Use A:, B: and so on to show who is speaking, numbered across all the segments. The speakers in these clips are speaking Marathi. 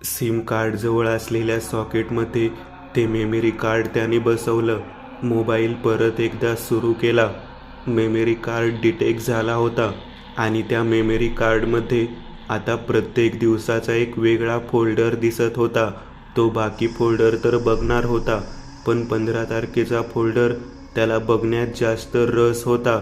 A: सिम कार्ड जवळ असलेल्या सॉकेटमध्ये ते मेमरी कार्ड त्याने बसवलं. मोबाईल परत एकदा सुरू केला. मेमरी कार्ड डिटेक्ट झाला होता आणि त्या मेमरी कार्डमध्ये आता प्रत्येक दिवसाचा एक वेगळा फोल्डर दिसत होता. तो बाकी फोल्डर तर बघणार होता, पण 15 तारखेचा फोल्डर त्याला बघण्यात जास्त रस होता,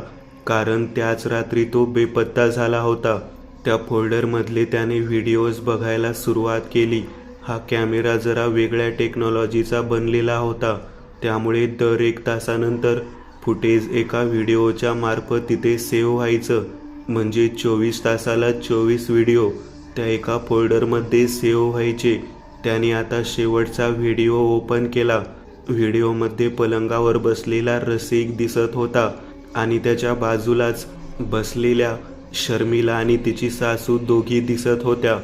A: कारण त्याच रात्री तो बेपत्ता झाला होता. त्या फोल्डरमधले त्याने व्हिडिओज बघायला सुरुवात केली. हा कॅमेरा जरा वेगळ्या टेक्नॉलॉजीचा बनलेला होता, त्यामुळे दर 1 तासानंतर फुटेज एका व्हिडिओच्या मार्फत तिथे सेव्ह व्हायचं. म्हणजे 24 तासाला 24 व्हिडिओ त्या एका फोल्डरमध्ये सेव्ह व्हायचे. त्याने आता शेवटचा व्हिडिओ ओपन केला. व्हिडिओमध्ये पलंगावर बसलेला रसिक दिसत होता आणि त्याच्या बाजूलाच बसलेल्या शर्मिला आणि तिची सासू दोघी दिसत होत्या.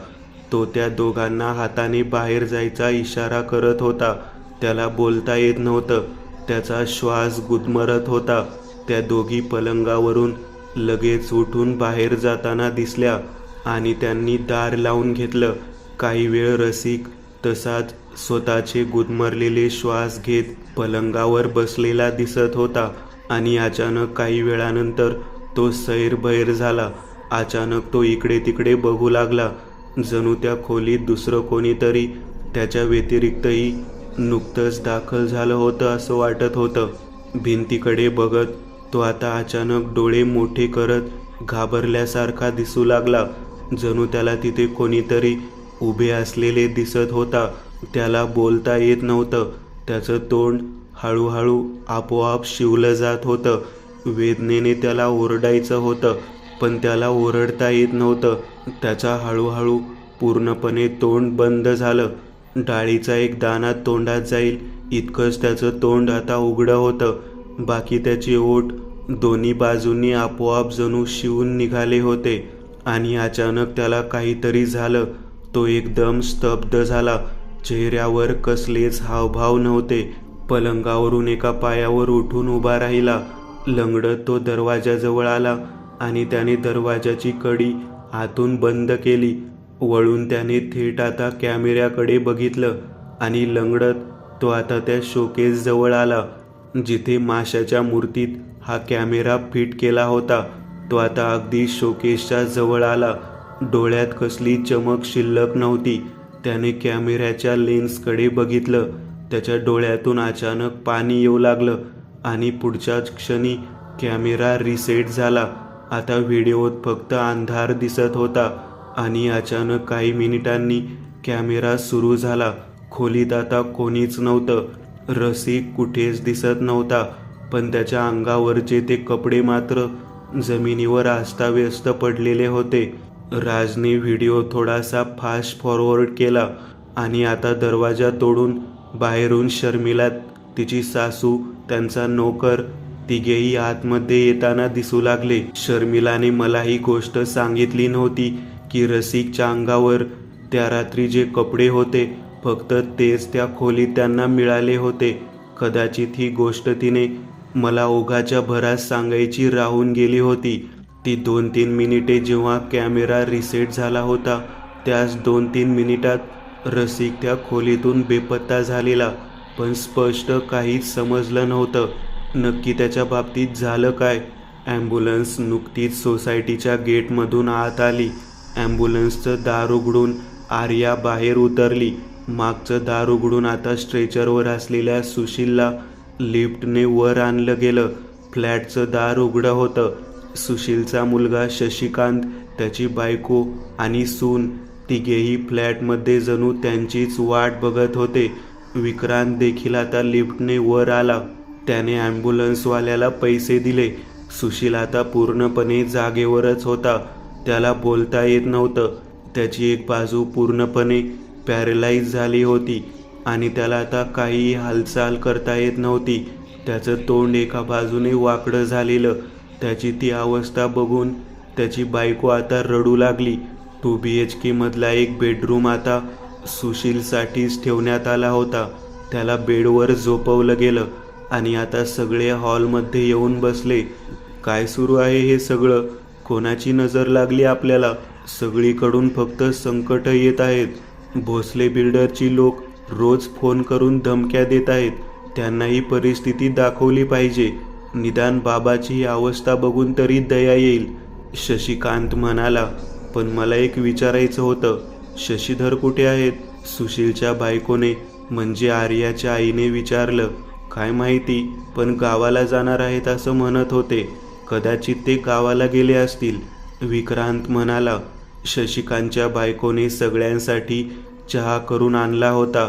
A: तो त्या दोघांना हाताने बाहेर जायचा इशारा करत होता. त्याला बोलता येत नव्हतं. त्याचा श्वास गुदमरत होता. त्या दोघी पलंगावरून लगेच उठून बाहेर जाताना दिसल्या आणि त्यांनी दार लावून घेतलं. काही वेळ रसिक तसाच स्वतःचे गुदमरलेले श्वास घेत पलंगावर बसलेला दिसत होता आणि अचानक काही वेळानंतर तो सैरभैर झाला. अचानक तो इकडे तिकडे बघू लागला, जणू त्या खोलीत दुसरं कोणीतरी त्याच्या व्यतिरिक्तही नुकतंच दाखल झालं होतं असं वाटत होतं. भिंतीकडे बघत तो आता अचानक डोळे मोठे करत घाबरल्यासारखा दिसू लागला, जणू त्याला तिथे कोणीतरी उभे असलेले दिसत होता. त्याला बोलता येत नव्हतं. त्याचं तोंड हळूहळू आपोआप शिवलं जात होतं. वेदनेने त्याला ओरडायचं होतं, पण त्याला ओरडता येत नव्हतं. त्याचा हळूहळू पूर्णपणे तोंड बंद झालं. डाळीचा एक दाणा तोंडात जाईल इतकंच त्याचं तोंड आता उघडं होतं. बाकी त्याचे ओठ दोन्ही बाजूंनी आपोआप जणू शिवून निघाले होते आणि अचानक त्याला काहीतरी झालं. तो एकदम स्तब्ध झाला. चेहऱ्यावर कसलेच हावभाव नव्हते. पलंगावरून एका पायावर उठून उभा राहिला. लंगडत तो दरवाजाजवळ आला आणि त्याने दरवाजाची कडी आतून बंद केली. वळून त्याने थेट आता कॅमेऱ्याकडे बघितलं आणि लंगडत तो आता त्या शोकेस जवळ आला, जिथे माशाच्या मूर्तीत हा कॅमेरा फिट केला होता. तो आता अगदी शोकेसच्या जवळ आला. डोळ्यात कसली चमक शिल्लक नव्हती. त्याने कॅमेऱ्याच्या लेन्सकडे बघितलं. त्याच्या डोळ्यातून अचानक पाणी येऊ लागलं आणि पुढच्याच क्षणी कॅमेरा रिसेट झाला. आता व्हिडिओत फक्त अंधार दिसत होता आणि अचानक काही मिनिटांनी कॅमेरा सुरू झाला. खोलीत आता कोणीच नव्हतं. रसिक कुठेच दिसत नव्हता, पण त्याच्या अंगावरचे ते कपडे मात्र जमिनीवर अस्ताव्यस्त पडलेले होते. राजने व्हिडिओ थोडासा फास्ट फॉरवर्ड केला आणि आता दरवाजा तोडून बाहेरून शर्मिला, तिची सासू, त्यांचा नोकर तिघेही आतमध्ये येताना दिसू लागले. शर्मिलाने मला ही गोष्ट सांगितली नव्हती की रसिकच्या अंगावर त्या रात्री जे कपडे होते फक्त तेच त्या खोलीत त्यांना मिळाले होते. कदाचित ही गोष्ट तिने मला ओघाच्या भरात सांगायची राहून गेली होती. ती 2-3 मिनिटे जेव्हा कॅमेरा रिसेट झाला होता, त्याच 2-3 मिनिटात रसिक त्या खोलीतून बेपत्ता झालेला. पण स्पष्ट काहीच समजलं नव्हतं. नक्की त्याच्या बाबतीत झालं काय? ॲम्ब्युलन्स नुकतीच सोसायटीच्या गेटमधून आत आली. ॲम्ब्युलन्सचं दार उघडून आर्या बाहेर उतरली. मागचं दार उघडून आता स्ट्रेचरवर असलेल्या सुशीलला लिफ्टने वर आणलं गेलं. फ्लॅटचं दार उघडं होतं. सुशीलचा मुलगा शशिकांत, त्याची बायको आणि सून तिघेही फ्लॅटमध्ये जणू त्यांचीच वाट बघत होते. विक्रांत देखील आता लिफ्टने वर आला. त्याने ॲम्ब्युलन्सवाल्याला पैसे दिले. सुशील आता पूर्णपणे जागेवरच होता. त्याला बोलता येत नव्हतं. त्याची एक बाजू पूर्णपणे पॅरलाइज झाली होती आणि त्याला आता काहीही हालचाल करता येत नव्हती. त्याचं तोंड एका बाजूने वाकडं झालेलं. त्याची ती अवस्था बघून त्याची बायको आता रडू लागली. 2 BHK मधला एक बेडरूम आता सुशीलसाठीच ठेवण्यात आला होता. त्याला बेडवर झोपवलं गेलं आणि आता सगळे हॉलमध्ये येऊन बसले. काय सुरू आहे हे सगळं? कोणाची नजर लागली आपल्याला? सगळीकडून फक्त संकट येत आहेत. भोसले बिल्डरची लोक रोज फोन करून धमक्या देत आहेत. त्यांना ही परिस्थिती दाखवली पाहिजे. निदान बाबाची ही अवस्था बघून तरी दया येईल. शशिकांत म्हणाला. पण मला एक विचारायचं होतं. शशीधर कुठे आहेत? सुशीलच्या बायकोने म्हणजे आर्याच्या आईने विचारलं. काय माहिती, पण गावाला जाणार आहेत असं म्हणत होते. कदाचित ते गावाला गेले असतील, विक्रांत म्हणाला. शशिकांतच्या बायकोने सगळ्यांसाठी चहा करून आणला होता.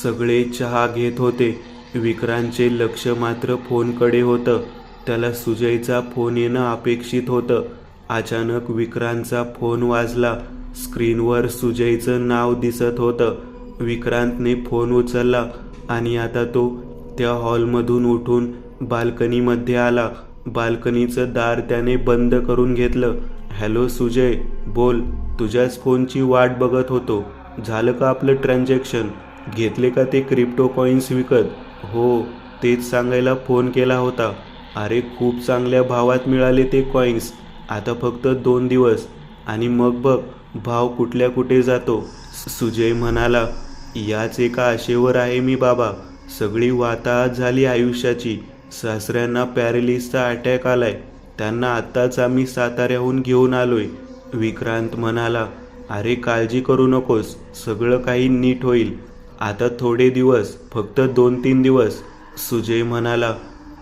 A: सगळे चहा घेत होते. विक्रांतचे लक्ष मात्र फोनकडे होतं. त्याला सुजयचा फोन येणं अपेक्षित होतं. अचानक विक्रांतचा फोन वाजला. स्क्रीनवर सुजयचं नाव दिसत होतं. विक्रांतने फोन उचलला आणि आता तो त्या हॉलमधून उठून बाल्कनीमध्ये आला. बाल्कनीचं दार त्याने बंद करून घेतलं. हॅलो सुजय, बोल. तुझ्याच फोनची वाट बघत होतो. झालं का आपलं ट्रान्झॅक्शन? घेतले का ते क्रिप्टो कॉईन्स विकत? हो, तेच सांगायला फोन केला होता. अरे खूप चांगल्या भावात मिळाले ते कॉईन्स. आता फक्त 2 दिवस आणि मग बघ भाव कुठल्या कुठे जातो. सुजय म्हणाला. याच एका आशेवर आहे मी बाबा. सगळी वाताहत झाली आयुष्याची. सासऱ्यांना पॅरालिसचा अटॅक आलाय. त्यांना आत्ताच आम्ही साताऱ्याहून घेऊन आलोय. विक्रांत म्हणाला. अरे काळजी करू नकोस, सगळं काही नीट होईल. आता थोडे दिवस, फक्त 2-3 दिवस. सुजय म्हणाला.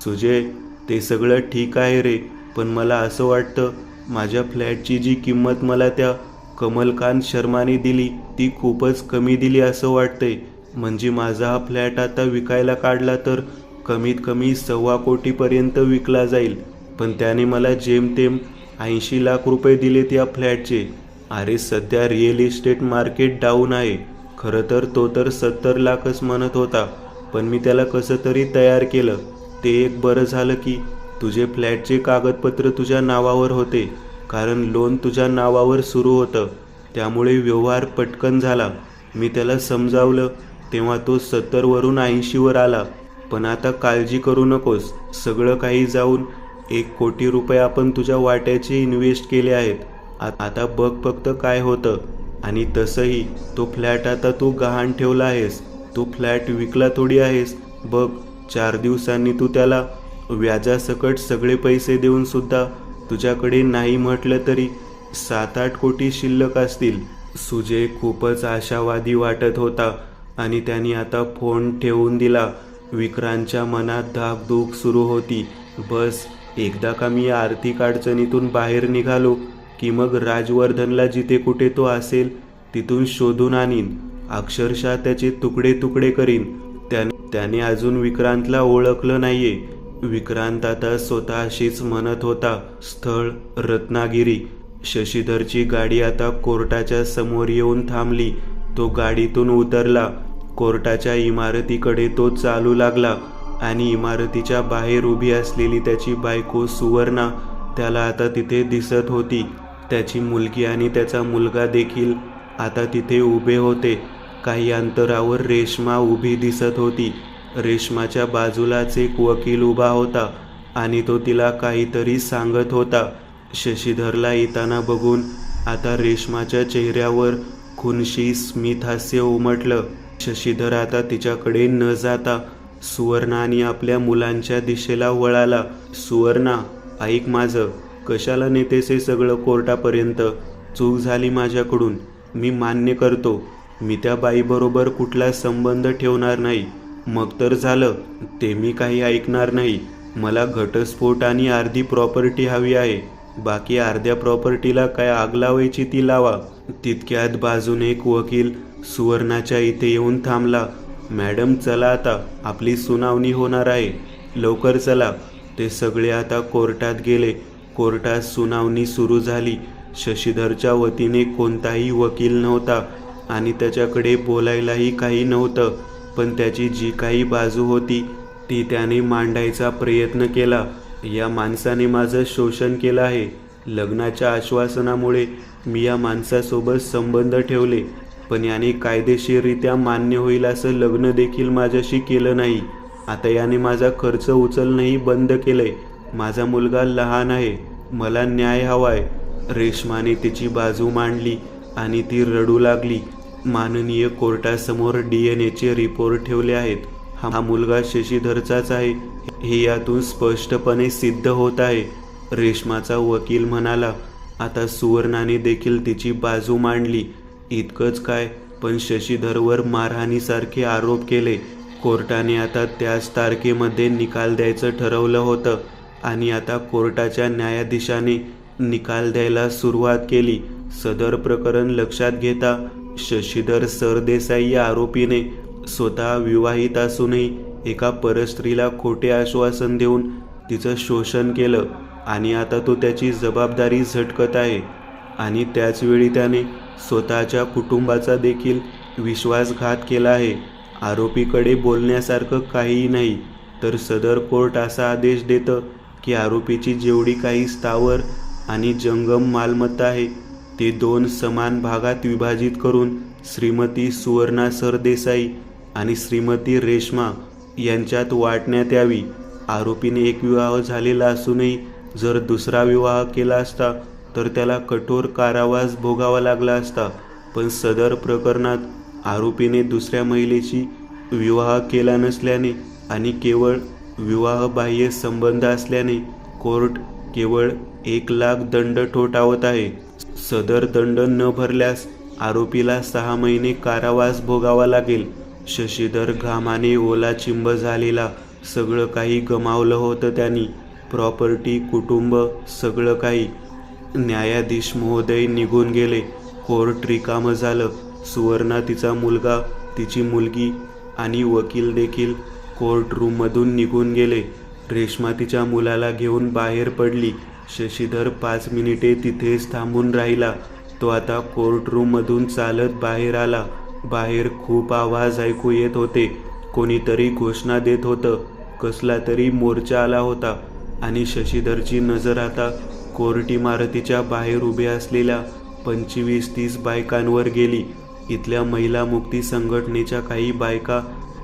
A: सुजय, ते सगळं ठीक आहे रे, पण मला असं वाटतं माझ्या फ्लॅटची जी किंमत मला त्या कमलकांत शर्माने दिली ती खूपच कमी दिली असं वाटतंय. म्हणजे माझा हा फ्लॅट आता विकायला काढला तर कमीत कमी 1.25 कोटीपर्यंत विकला जाईल. पण त्याने मला जेमतेम 80 लाख रुपये दिलेत या फ्लॅटचे. अरे सध्या रिअल इस्टेट मार्केट डाऊन आहे. खरं तर तो तर 70 लाखच म्हणत होता, पण मी त्याला कसं तरी तयार केलं. ते एक बरं झालं की तुझे फ्लॅटचे कागदपत्र तुझ्या नावावर होते, कारण लोन तुझ्या नावावर सुरू होतं. त्यामुळे व्यवहार पटकन झाला. मी त्याला समजावलं तेव्हा तो 70 वरून 80 वर आला. पण आता काळजी करू नकोस, सगळं काही जाऊन 1 कोटी रुपये आपण तुझ्या वाट्याचे इन्व्हेस्ट केले आहेत. आता बघ फक्त काय होतं. आणि तसंही तो फ्लॅट आता तू गहाण ठेवला आहेस. तू फ्लॅट विकला थोडी आहेस. बघ 4 दिवसांनी तू त्याला व्याजासकट सगळे पैसे देऊन सुद्धा तुझ्याकडे नाही म्हटलं तरी 7-8 कोटी शिल्लक असतील. सुजय खूपच आशावादी वाटत होता आणि त्याने आता फोन ठेवून दिला. विक्रांतच्या मनात धाकधूक सुरू होती. बस एकदा का मी आर्थिक अडचणीतून बाहेर निघालो की मग राजवर्धनला जिथे कुठे तो असेल तिथून शोधून आणीन. अक्षरशः त्याचे तुकडे तुकडे करीन. त्याने अजून विक्रांतला ओळखलं नाहीये. विक्रांत आता स्वतःशीच म्हणत होता. स्थळ रत्नागिरी. शशीधरची गाडी आता कोर्टाच्या समोर येऊन थांबली. तो गाडीतून उतरला. कोर्टाच्या इमारतीकडे तो चालू लागला आणि इमारतीच्या बाहेर उभी असलेली त्याची बायको सुवर्णा त्याला आता तिथे दिसत होती. त्याची मुलगी आणि त्याचा मुलगा देखील आता तिथे उभे होते. काही अंतरावर रेश्मा उभी दिसत होती. रेश्माच्या बाजूलाच एक वकील उभा होता आणि तो तिला काहीतरी सांगत होता. शशीधरला येताना बघून आता रेश्माच्या चेहऱ्यावर खुनशी स्मित हास्य उमटलं. शशीधर आता तिच्याकडे न जाता सुवर्णा आणि आपल्या मुलांच्या दिशेला वळाला. सुवर्णा, ऐक माझं. कशाला नेतेस हे सगळं कोर्टापर्यंत? चूक झाली माझ्याकडून, मी मान्य करतो. मी त्या बाईबरोबर कुठला संबंध ठेवणार नाही. मग तर झालं, ते मी काही ऐकणार नाही. मला घटस्फोट आणि अर्धी प्रॉपर्टी हवी आहे. बाकी अर्ध्या प्रॉपर्टीला काय आग लावायची ती लावा. तितक्यात बाजूने एक वकील सुवर्णाच्या इथे येऊन थांबला. मॅडम चला, आता आपली सुनावणी होणार आहे, लवकर चला. ते सगळे आता कोर्टात गेले. कोर्टात सुनावणी सुरू झाली. शशीधरच्या वतीने कोणताही वकील नव्हता आणि त्याच्याकडे बोलायलाही काही नव्हतं. पण त्याची जी काही बाजू होती ती त्याने मांडायचा प्रयत्न केला. या माणसाने माझं शोषण केलं आहे. लग्नाच्या आश्वासनामुळे मी या माणसासोबत संबंध ठेवले, पण याने कायदेशीररित्या मान्य होईल असं लग्न देखील माझ्याशी केलं नाही. आता याने माझा खर्च उचलणंही बंद केलंय. माझा मुलगा लहान आहे, मला न्याय हवाय. रेश्माने तिची बाजू मांडली आणि ती रडू लागली. माननीय कोर्टासमोर DNA चे रिपोर्ट ठेवले आहेत. हा मुलगा शशीधरचाच आहे हे यातून स्पष्टपणे सिद्ध होत आहे. रेश्माचा वकील म्हणाला. आता सुवर्णाने देखील तिची बाजू मांडली. इतकंच काय, पण शशीधरवर मारहाणीसारखे आरोप केले. कोर्टाने आता त्याच तारखेमध्ये निकाल द्यायचं ठरवलं होतं आणि आता कोर्टाच्या न्यायाधीशाने निकाल द्यायला सुरुवात केली. सदर प्रकरण लक्षात घेता शशीधर सरदेसाई या आरोपीने स्वतः विवाहित असूनही एका परस्त्रीला खोटे आश्वासन देऊन तिचं शोषण केलं आणि आता तो त्याची जबाबदारी झटकत आहे. आणि त्याचवेळी त्याने स्वतःच्या कुटुंबाचा देखील विश्वासघात केला आहे. आरोपीकडे बोलण्यासारखं काहीही नाही, तर सदर कोर्ट असा आदेश देतं की आरोपीची जेवढी काही स्थावर आणि जंगम मालमत्ता आहे ते 2 समान भागात विभाजित करून श्रीमती सुवर्णा सरदेसाई आणि श्रीमती रेश्मा यांच्यात वाटण्यात यावी. आरोपीने एक विवाह झालेला असूनही जर दुसरा विवाह केला असता तर त्याला कठोर कारावास भोगावा लागला असता. पण सदर प्रकरणात आरोपीने दुसऱ्या महिलेशी विवाह केला नसल्याने आणि केवळ विवाहबाह्य संबंध असल्याने कोर्ट केवळ 1 लाख दंड ठोठावत आहे. सदर दंड न भरल्यास आरोपीला 6 महिने कारावास भोगावा लागेल. शशीधर घामाने ओलाचिंब झालेला. सगळं काही गमावलं होतं त्यांनी, प्रॉपर्टी, कुटुंब, सगळं काही. न्यायाधीश महोदय निघून गेले. कोर्ट रिकामं झालं. सुवर्णा, तिचा मुलगा, तिची मुलगी आणि वकील देखील कोर्ट रूममधून निघून गेले. रेश्मा तिच्या मुलाला घेऊन बाहेर पडली. शशीधर 5 मिनिटे तिथेच थांबून राहिला. तो आता कोर्ट रूममधून चालत बाहेर आला. बाहेर खूप आवाज ऐकू येत होते. कोणीतरी घोषणा देत होतं. कसला तरी मोर्चा आला होता आणि शशीधरची नजर आता कोर्ट इमारतीच्या बाहेर उभ्या असलेल्या 25-30 बायकांवर गेली. इथल्या महिला मुक्ती संघटनेच्या काही बायका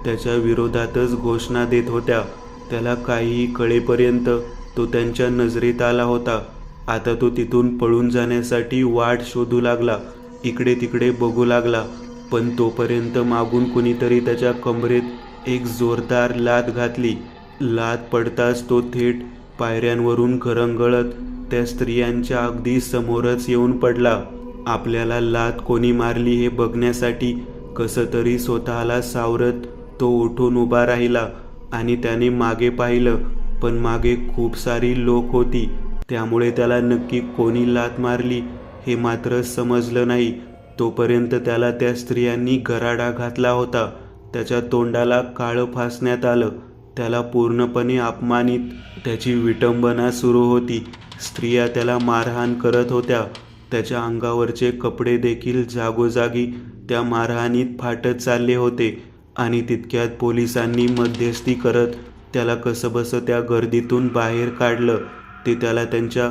A: त्याच्या विरोधातच घोषणा देत होत्या. त्याला काहीही कळेपर्यंत तो त्यांच्या नजरेत आला होता. आता तो तिथून पळून जाण्यासाठी वाट शोधू लागला. इकडे तिकडे बघू लागला, पण तोपर्यंत मागून कुणीतरी त्याच्या कमरेत एक जोरदार लाथ घातली. लाथ पडताच तो थेट पायऱ्यांवरून घरंगळत त्या स्त्रियांच्या अगदी समोरच येऊन पडला. आपल्याला लाथ कोणी मारली हे बघण्यासाठी कसं तरी स्वतःला सावरत तो उठून उभा राहिला आणि त्याने मागे पाहिलं, पण मागे खूप सारी लोक होती. त्यामुळे त्याला नक्की कोणी लाथ मारली हे मात्र समजलं नाही. तोपर्यंत त्याला त्या स्त्रियांनी गराडा घातला होता. त्याच्या तोंडाला काळं फासण्यात आलं. त्याला पूर्णपणे अपमानित, त्याची विटंबना सुरू होती. स्त्रिया त्याला मारहाण करत होत्या. त्याच्या अंगावरचे कपडे देखील जागोजागी त्या मारहाणीत फाटत चालले होते आणि तितक्यात पोलिसांनी मध्यस्थी करत त्याला कसंबसं त्या गर्दीतून बाहेर काढलं. ते त्याला त्यांच्या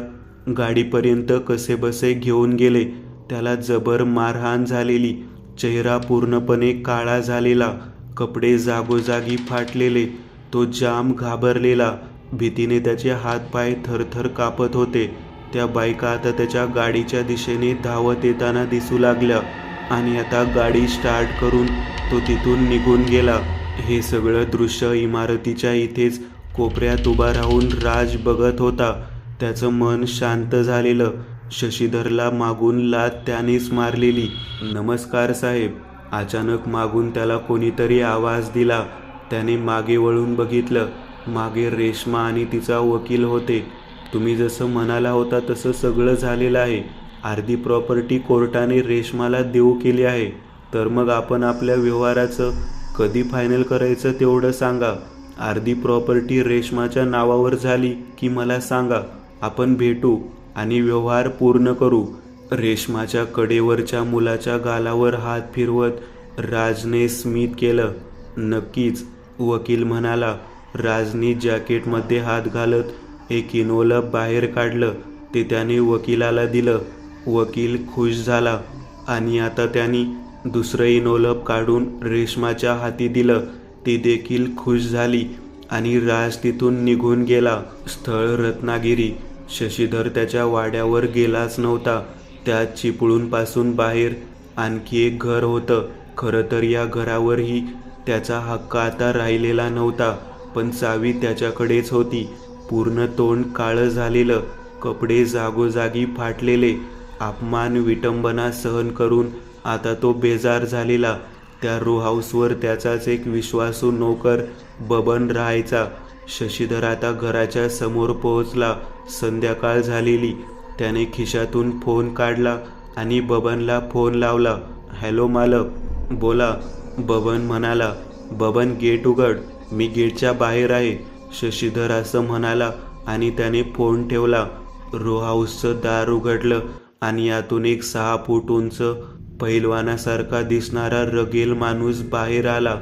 A: गाडीपर्यंत कसेबसे घेऊन गेले. त्याला जबर मारहाण झालेली, चेहरा पूर्णपणे काळा झालेला, कपडे जागोजागी फाटलेले. तो जाम घाबरलेला. भीतीने त्याचे हातपाय थरथर कापत होते. त्या बायका आता त्याच्या गाडीच्या दिशेने धावत येताना दिसू लागल्या आणि आता गाडी स्टार्ट करून तो तिथून निघून गेला. हे सगळं दृश्य इमारतीच्या इथेच कोपऱ्यात उभा राहून राज बघत होता. त्याचं मन शांत झालेलं. शशीधरला मागून लाथ त्यानेच मारलेली. नमस्कार साहेब. अचानक मागून त्याला कोणीतरी आवाज दिला. त्याने मागे वळून बघितलं. मागे रेश्मा आणि तिचा वकील होते. तुम्ही जसं म्हणाला होता तसं सगळं झालेलं आहे. अर्धी प्रॉपर्टी कोर्टाने रेश्माला देऊ केली आहे. तर मग आपण आपल्या व्यवहाराचं कधी फायनल करायचं तेवढं सांगा. अर्धी प्रॉपर्टी रेश्माच्या नावावर झाली की मला सांगा. आपण भेटू आणि व्यवहार पूर्ण करू. रेश्माच्या कडेवरच्या मुलाच्या गालावर हात फिरवत राजने स्मित केलं. नक्कीच, वकील म्हणाला. राजने जॅकेटमध्ये हात घालत एक इनोलप बाहेर काढलं. ते त्याने वकिलाला दिलं. वकील खुश झाला आणि आता त्यांनी दुसरं इनोलप काढून रेश्माच्या हाती दिलं. ती देखील खुश झाली आणि राज तिथून निघून गेला. स्थळ रत्नागिरी. शशीधर त्याच्या वाड्यावर गेलाच नव्हता. त्या चिपळूणपासून बाहेर आणखी एक घर होतं. खरं तर या घरावरही त्याचा हक्क आता राहिलेला नव्हता, पण चावी त्याच्याकडेच होती. पूर्ण तोंड काळं झालेलं, कपडे जागोजागी फाटलेले, अपमान विटंबना सहन करून आता तो बेजार झालेला. त्या रो हाऊसवर त्याचाच एक विश्वासू नोकर बबन राहायचा. शशीधर आता घराच्या समोर पोहोचला. संध्याकाळ झालेली. त्याने खिशातून फोन काढला आणि बबनला फोन लावला. हॅलो मालक. बोला. बबन म्हणाला. बबन, गेट उघड, मी गेटच्या बाहेर आहे. शशीधर असं म्हणाला आणि त्याने फोन ठेवला. रो हाऊसचं दार उघडलं आणि यातून एक 6 फूट उंच पैलवानासारखा दिसणारा रगेल माणूस बाहेर आला.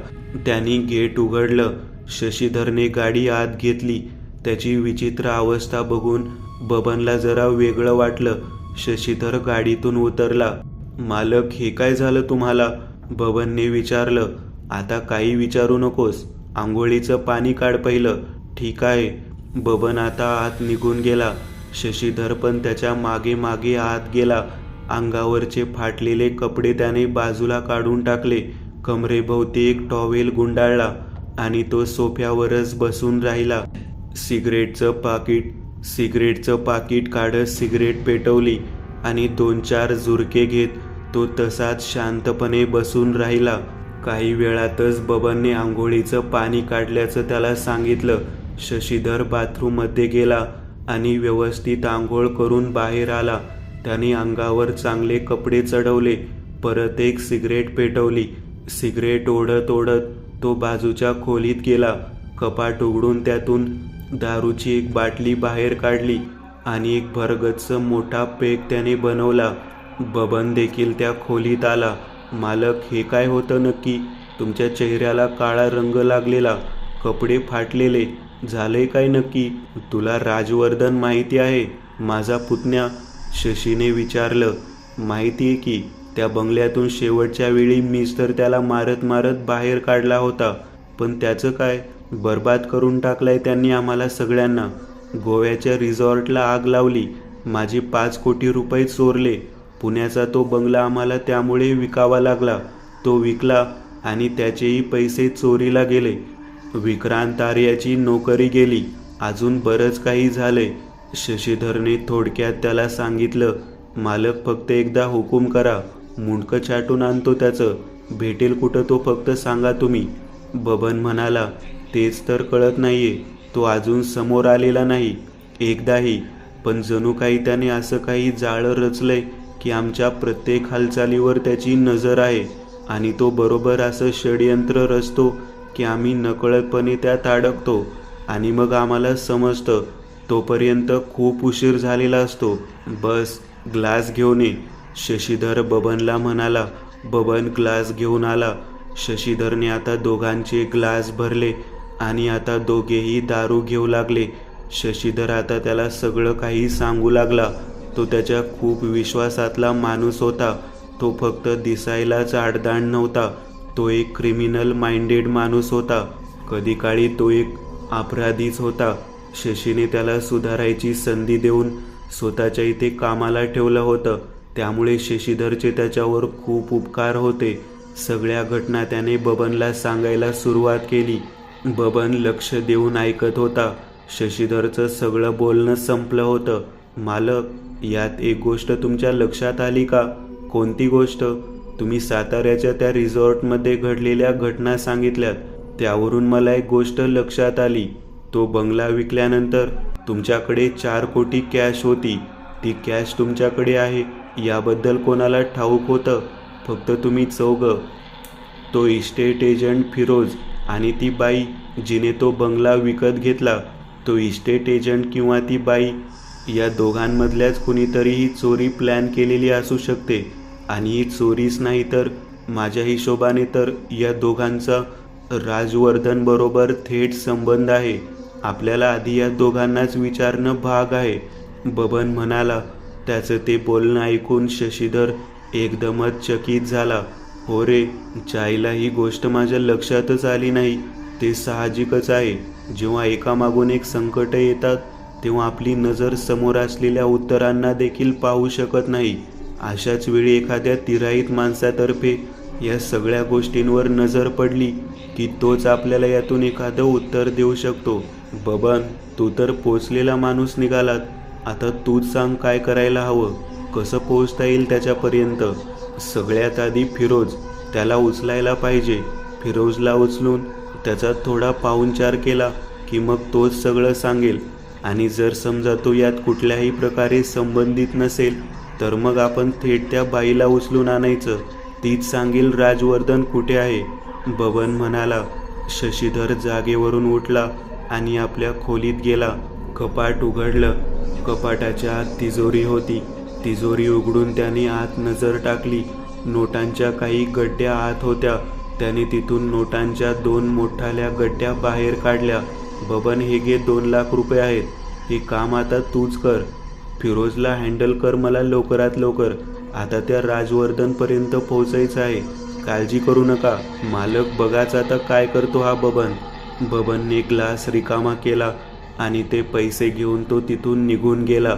A: त्यांनी गेट उघडलं. शशीधरने गाडी आत घेतली. त्याची विचित्र अवस्था बघून बबनला जरा वेगळं वाटलं. शशीधर गाडीतून उतरला. मालक, हे काय झालं तुम्हाला? बबनने विचारलं. आता काही विचारू नकोस, आंघोळीचं पाणी काढ पहिलं. ठीक आहे. बबन आता आत निघून गेला. शशीधर पण त्याच्या मागे मागे आत गेला. अंगावरचे फाटलेले कपडे त्याने बाजूला काढून टाकले. कमरेभोवती एक टॉवेल गुंडाळला आणि तो सोफ्यावरच बसून राहिला. सिगरेटचं पाकीट काढत सिगरेट पेटवली आणि 2-4 झुरके घेत तो तसाच शांतपणे बसून राहिला. काही वेळातच बबनने आंघोळीचं पाणी काढल्याचं त्याला सांगितलं. शशीधर बाथरूममध्ये गेला आणि व्यवस्थित आंघोळ करून बाहेर आला. त्याने अंगावर चांगले कपडे चढवले. परत एक सिगरेट पेटवली. सिगरेट ओढत ओढत तो बाजूच्या खोलीत गेला. कपाट उघडून त्यातून दारूची एक बाटली बाहेर काढली आणि एक भरगच्च मोठा पेग त्याने बनवला. बबन देखील त्या खोलीत आला. मालक, हे काय होतं नक्की? तुमच्या चेहऱ्याला काळा रंग लागलेला, कपडे फाटलेले, झाले काय नक्की? तुला राजवर्धन माहिती आहे, माझा पुतण्या? शशीने विचारलं. माहिती आहे की. त्या बंगल्यातून शेवटच्या वेळी मीच तर त्याला मारत मारत बाहेर काढला होता. पण त्याचं काय? बर्बाद करून टाकलाय त्यांनी आम्हाला सगळ्यांना. गोव्याच्या रिसॉर्टला आग लावली. माझे 5 कोटी रुपये चोरले. पुण्याचा तो बंगला आम्हाला त्यामुळे विकावा लागला. तो विकला आणि त्याचेही पैसे चोरीला गेले. विक्रांत आर्याची नोकरी गेली. अजून बरंच काही झालंय. शशीधरने थोडक्यात त्याला सांगितलं. मालक, फक्त एकदा हुकूम करा, मुंडकं छाटून आणतो त्याचं. भेटेल कुठं तो फक्त सांगा तुम्ही. बबन म्हणाला. तेच तर कळत नाहीये. तो अजून समोर आलेला नाही एकदाही. पण जणू काही त्याने असं काही जाळं रचलंय की आमच्या प्रत्येक हालचालीवर त्याची नजर आहे आणि तो बरोबर असं षडयंत्र रचतो की आम्ही नकळतपणे त्यात अडकतो आणि मग आम्हाला समजतं. तोपर्यंत खूप उशीर झालेला असतो. बस, ग्लास घेऊन ये. शशीधर बबनला म्हणाला. बबन ग्लास घेऊन आला. शशीधरने आता दोघांचे ग्लास भरले आणि आता दोघेही दारू घेऊ लागले. शशीधर आता त्याला सगळं काही सांगू लागला. तो त्याच्या खूप विश्वासातला माणूस होता. तो फक्त दिसायलाच आडदांड नव्हता. तो एक क्रिमिनल माइंडेड माणूस होता. कधी काळी तो एक अपराधीच होता. शशीने त्याला सुधारायची संधी देऊन स्वतःच्या इथे कामाला ठेवलं होतं. त्यामुळे शशीधरचे त्याच्यावर खूप उपकार होते. सगळ्या घटना त्याने बबनला सांगायला सुरुवात केली. बबन लक्ष देऊन ऐकत होता. शशीधरचं सगळं बोलणं संपलं होतं. मालक, यात एक गोष्ट तुमच्या लक्षात आली का? कोणती गोष्ट? तुम्ही साताऱ्याच्या त्या रिसॉर्टमध्ये घडलेल्या घटना सांगितल्यात. त्यावरून मला एक गोष्ट लक्षात आली. तो बंगला विकल्यानंतर तुमच्याकडे 4 कोटी कॅश होती. ती कॅश तुमच्याकडे आहे याबद्दल कोणाला ठाऊक होतं? फक्त तुम्ही चौघं, तो इस्टेट एजंट फिरोज आणि ती बाई जिने तो बंगला विकत घेतला. तो इस्टेट एजंट किंवा ती बाई, या दोघांमधल्याच कुणीतरी ही चोरी प्लॅन केलेली असू शकते. आणि ही चोरीच नाही तर माझ्या हिशोबाने तर या दोघांचा राजवर्धन बरोबर थेट संबंध आहे. आपल्याला आधी या दोघांनाच विचारणं भाग आहे. बबन म्हणाला. त्याचं ते बोलणं ऐकून शशीधर एकदमच चकित झाला. हो रे, चाईला ही गोष्ट माझ्या लक्षातच आली नाही. ते साहजिकच आहे. जेव्हा एकामागून एक संकट येतात तेव्हा आपली नजर समोर असलेल्या उत्तरांना देखील पाहू शकत नाही. अशाच वेळी एखाद्या तिराईत माणसातर्फे या सगळ्या गोष्टींवर नजर पडली की तोच आपल्याला यातून एखादं उत्तर देऊ शकतो. बबन, तू तर पोचलेला माणूस निघालात. आता तूच सांग काय करायला हवं, कसं पोहोचता येईल त्याच्यापर्यंत. सगळ्यात आधी फिरोज, त्याला उचलायला पाहिजे. फिरोजला उचलून त्याचा थोडा पाहुणचार केला की मग तोच सगळं सांगेल. आणि जर समजा तो यात कुठल्याही प्रकारे संबंधित नसेल तर मग आपण थेट त्या बाईला उचलून आणायचं. तीच सांगेल राजवर्धन कुठे आहे. बबन म्हणाला. शशीधर जागेवरून उठला आणि आपल्या खोलीत गेला. कपाट उघडलं. कपाटाच्या आत तिजोरी होती. तिजोरी उघडून त्याने आत नजर टाकली. नोटांच्या काही गड्ड्या आत होत्या. त्याने तिथून नोटांच्या 2 मोठाल्या गड्ड्या बाहेर काढल्या. बबन, हे घे 2 लाख रुपये आहेत. हे काम आता तूच कर. फिरोजला हँडल कर मला लवकरात लवकर. आता त्या राजवर्धनपर्यंत पोहोचायचं आहे. काळजी करू नका. मालक बघाच आता काय करतो हा बबन. बबनने ग्लास रिकामा केला आणि ते पैसे घेऊन तो तिथून निघून गेला.